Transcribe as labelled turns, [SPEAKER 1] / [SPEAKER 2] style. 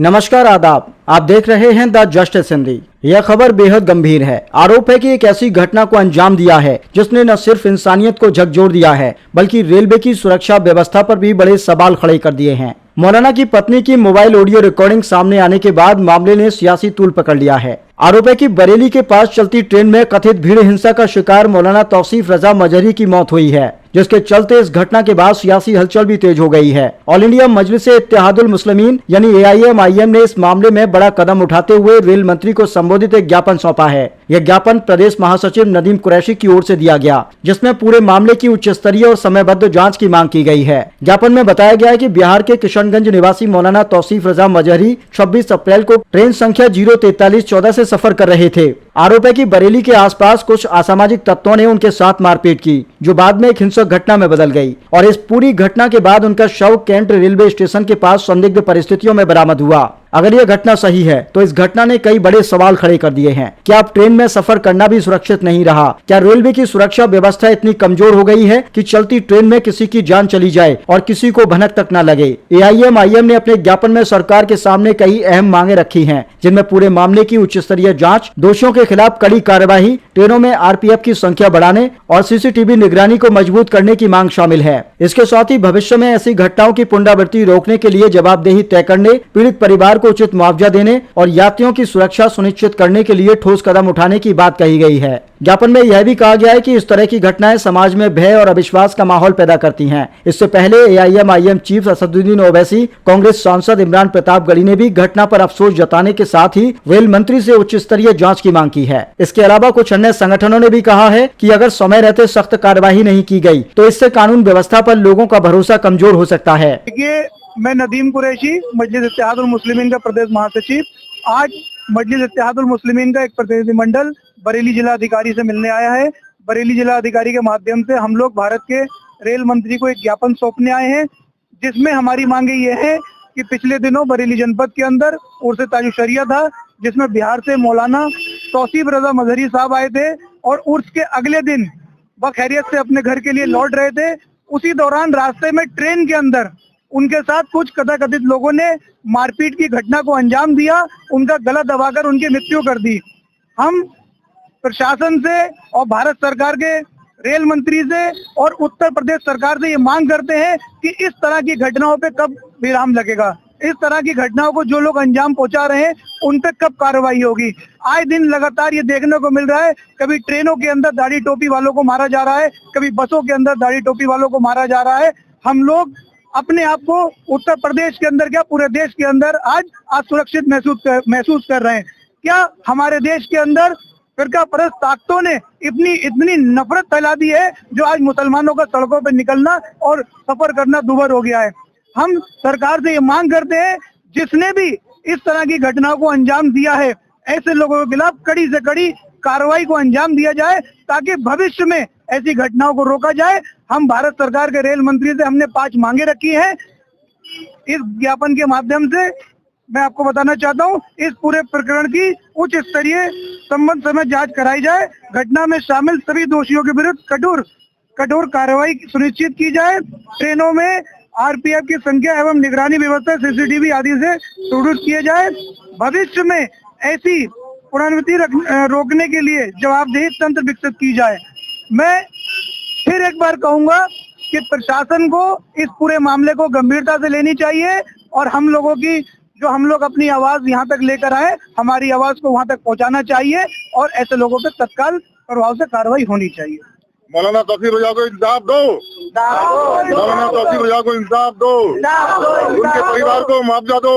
[SPEAKER 1] नमस्कार, आदाब। आप देख रहे हैं द जस्टिस हिंदी। यह खबर बेहद गंभीर है। आरोप है कि एक ऐसी घटना को अंजाम दिया है जिसने न सिर्फ इंसानियत को झकझोर दिया है बल्कि रेलवे की सुरक्षा व्यवस्था पर भी बड़े सवाल खड़े कर दिए हैं। मौलाना की पत्नी की मोबाइल ऑडियो रिकॉर्डिंग सामने आने के बाद मामले ने सियासी तूल पकड़ लिया है। आरोप है कि बरेली के पास चलती ट्रेन में कथित भीड़ हिंसा का शिकार मौलाना तौसीफ रजा मजहरी की मौत हुई है, जिसके चलते इस घटना के बाद सियासी हलचल भी तेज हो गई है। ऑल इंडिया मजलिस-ए-इत्तेहादुल मुस्लिमीन यानी AIMIM ने इस मामले में बड़ा कदम उठाते हुए रेल मंत्री को संबोधित एक ज्ञापन सौंपा है। यह ज्ञापन प्रदेश महासचिव नदीम कुरैशी की ओर से दिया गया, जिसमें पूरे मामले की उच्च स्तरीय और समयबद्ध जांच की मांग की गई है। ज्ञापन में बताया गया है कि बिहार के किशनगंज निवासी मौलाना तौसीफ रजा मजहरी 26 अप्रैल को ट्रेन संख्या 04314 से सफर कर रहे थे। आरोप है कि बरेली के आसपास कुछ असामाजिक तत्वों ने उनके साथ मारपीट की, जो बाद में एक हिंसक घटना में बदल गई और इस पूरी घटना के बाद उनका शव कैंट रेलवे स्टेशन के पास संदिग्ध परिस्थितियों में बरामद हुआ। अगर यह घटना सही है तो इस घटना ने कई बड़े सवाल खड़े कर दिए हैं। क्या अब ट्रेन में सफर करना भी सुरक्षित नहीं रहा? क्या रेलवे की सुरक्षा व्यवस्था इतनी कमजोर हो गई है कि चलती ट्रेन में किसी की जान चली जाए और किसी को भनक तक न लगे? AIMIM ने अपने ज्ञापन में सरकार के सामने कई अहम मांगे रखी हैं, जिनमें पूरे मामले की उच्च स्तरीय जांच, दोषियों के खिलाफ कड़ी कार्यवाही, ट्रेनों में RPF की संख्या बढ़ाने और CCTV निगरानी को मजबूत करने की मांग शामिल है। इसके साथ ही भविष्य में ऐसी घटनाओं की पुनरावृत्ति रोकने के लिए जवाबदेही तय करने, पीड़ित परिवार को उचित मुआवजा देने और यात्रियों की सुरक्षा सुनिश्चित करने के लिए ठोस कदम उठाने की बात कही गई है। ज्ञापन में यह भी कहा गया है कि इस तरह की घटनाएं समाज में भय और अविश्वास का माहौल पैदा करती हैं। इससे पहले AIMIM चीफ असदुद्दीन ओवैसी, कांग्रेस सांसद इमरान प्रताप गली ने भी घटना पर अफसोस जताने के साथ ही रेल मंत्री से उच्च स्तरीय जांच की मांग की है। इसके अलावा कुछ अन्य संगठनों ने भी कहा है कि अगर समय रहते सख्त कार्यवाही नहीं की गई तो इससे कानून व्यवस्था पर लोगों का भरोसा कमजोर हो सकता है।
[SPEAKER 2] मैं नदीम कुरैशी, मजलिस-ए-इत्तेहादुल मुस्लिमीन का प्रदेश महासचिव। आज मजलिस-ए-इत्तेहादुल मुस्लिमीन का एक प्रतिनिधिमंडल बरेली जिला अधिकारी से मिलने आया है। बरेली जिला अधिकारी के माध्यम से हम लोग भारत के रेल मंत्री को एक ज्ञापन सौंपने आए हैं, जिसमें हमारी मांगे ये है कि पिछले दिनों बरेली जनपद के अंदर उर्स ताजु शरिया था, जिसमें बिहार से मौलाना तौसीफ रजा मजहरी साहब आए थे और उर्स के अगले दिन बखैरियत से अपने घर के लिए लौट रहे थे। उसी दौरान रास्ते में ट्रेन के अंदर उनके साथ कुछ तथाकथित लोगों ने मारपीट की घटना को अंजाम दिया, उनका गला दबाकर उनकी मृत्यु कर दी। हम प्रशासन से और भारत सरकार के रेल मंत्री से और उत्तर प्रदेश सरकार से ये मांग करते हैं कि इस तरह की घटनाओं पे कब विराम लगेगा। इस तरह की घटनाओं को जो लोग अंजाम पहुंचा रहे हैं उन पे कब कार्रवाई होगी। आए दिन लगातार ये देखने को मिल रहा है, कभी ट्रेनों के अंदर दाढ़ी टोपी वालों को मारा जा रहा है, कभी बसों के अंदर दाढ़ी टोपी वालों को मारा जा रहा है। हम लोग अपने आप को उत्तर प्रदेश के अंदर क्या पूरे देश के अंदर आज असुरक्षित महसूस कर रहे हैं। क्या हमारे देश के अंदर फिरका परस्त ताकतों ने इतनी नफरत फैला दी है जो आज मुसलमानों का सड़कों पर निकलना और सफर करना दूभर हो गया है। हम सरकार से ये मांग करते हैं, जिसने भी इस तरह की घटनाओं को अंजाम दिया है, ऐसे लोगों के खिलाफ कड़ी से कड़ी कार्रवाई को अंजाम दिया जाए, ताकि भविष्य में ऐसी घटनाओं को रोका जाए। हम भारत सरकार के रेल मंत्री से हमने 5 मांगे रखी हैं। इस ज्ञापन के माध्यम से मैं आपको बताना चाहता हूं, इस पूरे प्रकरण की उच्च स्तरीय संबंध समय जांच कराई जाए। घटना में शामिल सभी दोषियों के विरुद्ध कठोर कार्रवाई सुनिश्चित की जाए। ट्रेनों में RPF की संख्या एवं निगरानी व्यवस्था CCTV आदि से सुदृढ़ किए जाए। भविष्य में ऐसी पुनरावृत्ति रोकने के लिए जवाबदेही तंत्र विकसित की जाए। मैं फिर एक बार कहूंगा कि प्रशासन को इस पूरे मामले को गंभीरता से लेनी चाहिए और हम लोग अपनी आवाज यहाँ तक लेकर आए, हमारी आवाज को वहाँ तक पहुँचाना चाहिए और ऐसे लोगों पे तत्काल प्रभाव से कार्रवाई होनी चाहिए।
[SPEAKER 3] मौलाना तौसीफ रजा को इंसाफ दो, मौलाना तौसीफ रजा को इंसाफ दो, उनके परिवार को मुआवजा दो।